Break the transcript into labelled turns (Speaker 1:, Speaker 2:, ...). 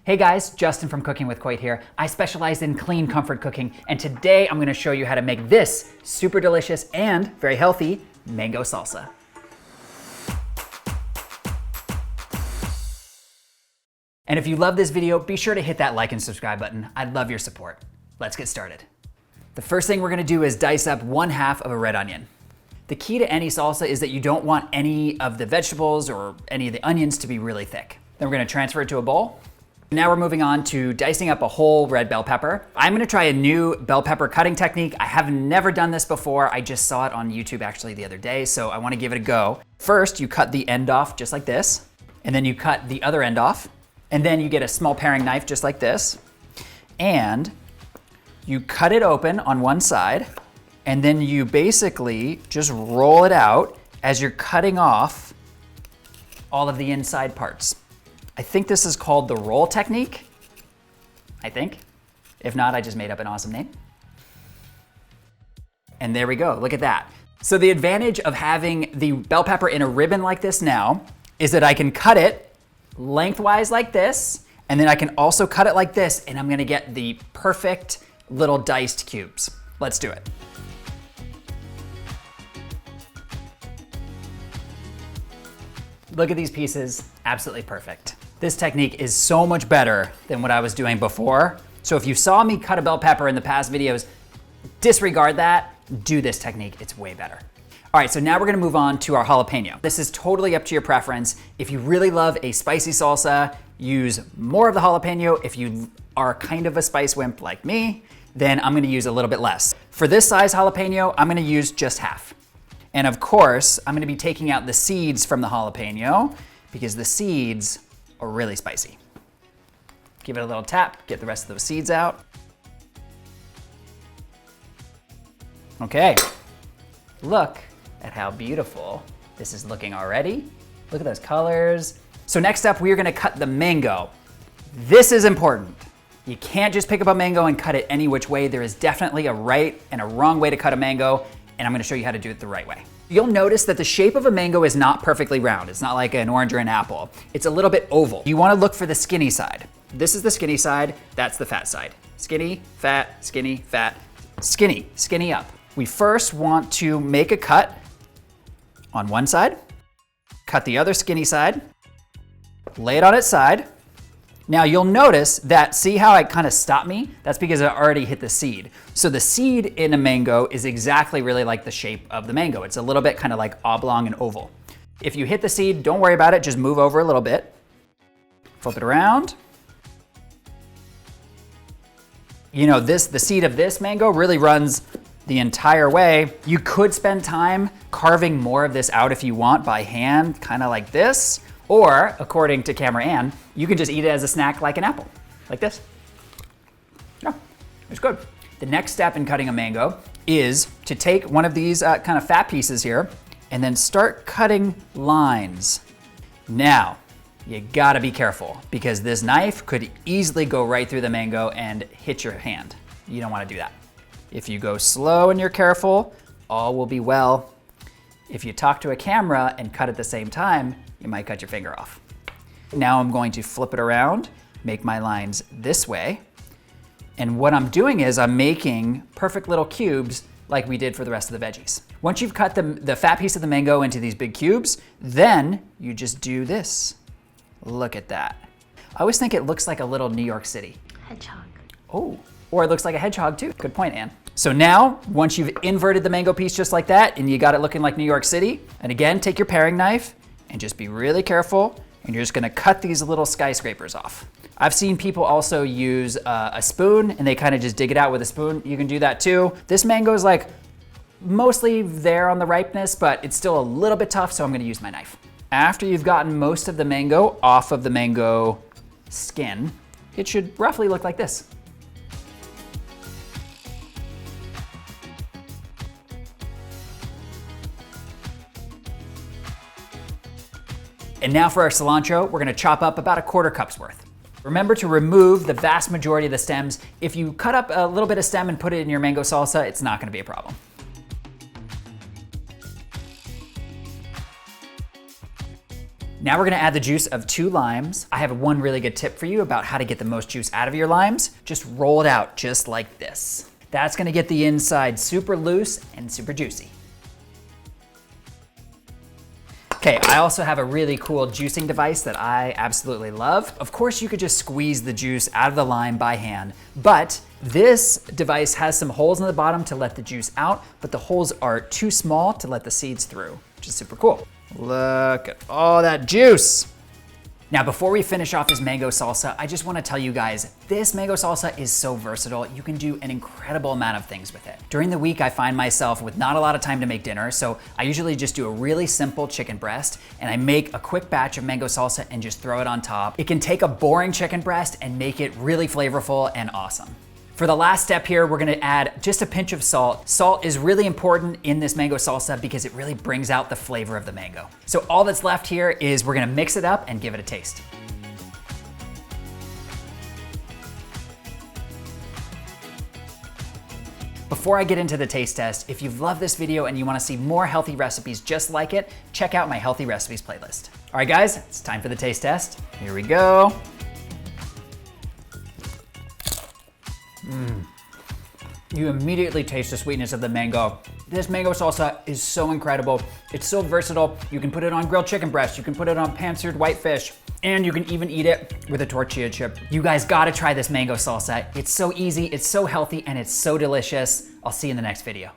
Speaker 1: Hey guys, Justin from Cooking with Coit here. I specialize in clean comfort cooking, and today I'm gonna show you how to make this super delicious and very healthy mango salsa. And if you love this video, be sure to hit that like and subscribe button. I'd love your support. Let's get started. The first thing we're gonna do is dice up 1/2 of a red onion. The key to any salsa is that you don't want any of the vegetables or any of the onions to be really thick. Then we're gonna transfer it to a bowl. Now we're moving on to dicing up a whole red bell pepper. I'm gonna try a new bell pepper cutting technique. I have never done this before. I just saw it on YouTube actually the other day, so I wanna give it a go. First, you cut the end off just like this, and then you cut the other end off, and then you get a small paring knife just like this, and you cut it open on one side, and then you basically just roll it out as you're cutting off all of the inside parts. I think this is called the roll technique, I think. If not, I just made up an awesome name. And there we go, look at that. So the advantage of having the bell pepper in a ribbon like this now is that I can cut it lengthwise like this, and then I can also cut it like this, and I'm gonna get the perfect little diced cubes. Let's do it. Look at these pieces, absolutely perfect. This technique is so much better than what I was doing before. So if you saw me cut a bell pepper in the past videos, disregard that, do this technique, it's way better. All right, so now we're gonna move on to our jalapeno. This is totally up to your preference. If you really love a spicy salsa, use more of the jalapeno. If you are kind of a spice wimp like me, then I'm gonna use a little bit less. For this size jalapeno, I'm gonna use just half. And of course, I'm gonna be taking out the seeds from the jalapeno because the seeds are really spicy. Give it a little tap, get the rest of those seeds out. Okay, look at how beautiful this is looking already. Look at those colors. So next up, we're gonna cut the mango. This is important. You can't just pick up a mango and cut it any which way. There is definitely a right and a wrong way to cut a mango, and I'm gonna show you how to do it the right way. You'll notice that the shape of a mango is not perfectly round. It's not like an orange or an apple. It's a little bit oval. You wanna look for the skinny side. This is the skinny side, that's the fat side. Skinny, fat, skinny, fat, skinny, skinny up. We first want to make a cut on one side, cut the other skinny side, lay it on its side. Now you'll notice that, see how it kind of stopped me? That's because I already hit the seed. So the seed in a mango is exactly really like the shape of the mango. It's a little bit kind of like oblong and oval. If you hit the seed, don't worry about it, just move over a little bit. Flip it around. You know, the seed of this mango really runs the entire way. You could spend time carving more of this out if you want by hand, kind of like this. Or, according to Camera Ann, you can just eat it as a snack like an apple, like this. Yeah, it's good. The next step in cutting a mango is to take one of these kind of fat pieces here and then start cutting lines. Now, you gotta be careful because this knife could easily go right through the mango and hit your hand. You don't wanna do that. If you go slow and you're careful, all will be well. If you talk to a camera and cut at the same time, you might cut your finger off. Now I'm going to flip it around, make my lines this way. And what I'm doing is I'm making perfect little cubes like we did for the rest of the veggies. Once you've cut the fat piece of the mango into these big cubes, then you just do this. Look at that. I always think it looks like a little New York City.
Speaker 2: Hedgehog.
Speaker 1: Oh, or it looks like a hedgehog too. Good point, Ann. So now, once you've inverted the mango piece just like that and you got it looking like New York City, and again, take your paring knife and just be really careful, and you're just gonna cut these little skyscrapers off. I've seen people also use a spoon and they kind of just dig it out with a spoon. You can do that too. This mango is like mostly there on the ripeness, but it's still a little bit tough, so I'm gonna use my knife. After you've gotten most of the mango off of the mango skin, it should roughly look like this. And now for our cilantro, we're gonna chop up about 1/4 cup's worth. Remember to remove the vast majority of the stems. If you cut up a little bit of stem and put it in your mango salsa, it's not gonna be a problem. Now we're gonna add the juice of 2 limes. I have one really good tip for you about how to get the most juice out of your limes. Just roll it out just like this. That's gonna get the inside super loose and super juicy. Okay, I also have a really cool juicing device that I absolutely love. Of course, you could just squeeze the juice out of the lime by hand, but this device has some holes in the bottom to let the juice out, but the holes are too small to let the seeds through, which is super cool. Look at all that juice. Now, before we finish off this mango salsa, I just wanna tell you guys, this mango salsa is so versatile. You can do an incredible amount of things with it. During the week, I find myself with not a lot of time to make dinner, so I usually just do a really simple chicken breast, and I make a quick batch of mango salsa and just throw it on top. It can take a boring chicken breast and make it really flavorful and awesome. For the last step here, we're gonna add just a pinch of salt. Salt is really important in this mango salsa because it really brings out the flavor of the mango. So all that's left here is we're gonna mix it up and give it a taste. Before I get into the taste test, if you've loved this video and you wanna see more healthy recipes just like it, check out my healthy recipes playlist. All right guys, it's time for the taste test. Here we go. You immediately taste the sweetness of the mango. This mango salsa is so incredible. It's so versatile. You can put it on grilled chicken breast, you can put it on pan-seared white fish, and you can even eat it with a tortilla chip. You guys gotta try this mango salsa. It's so easy, it's so healthy, and it's so delicious. I'll see you in the next video.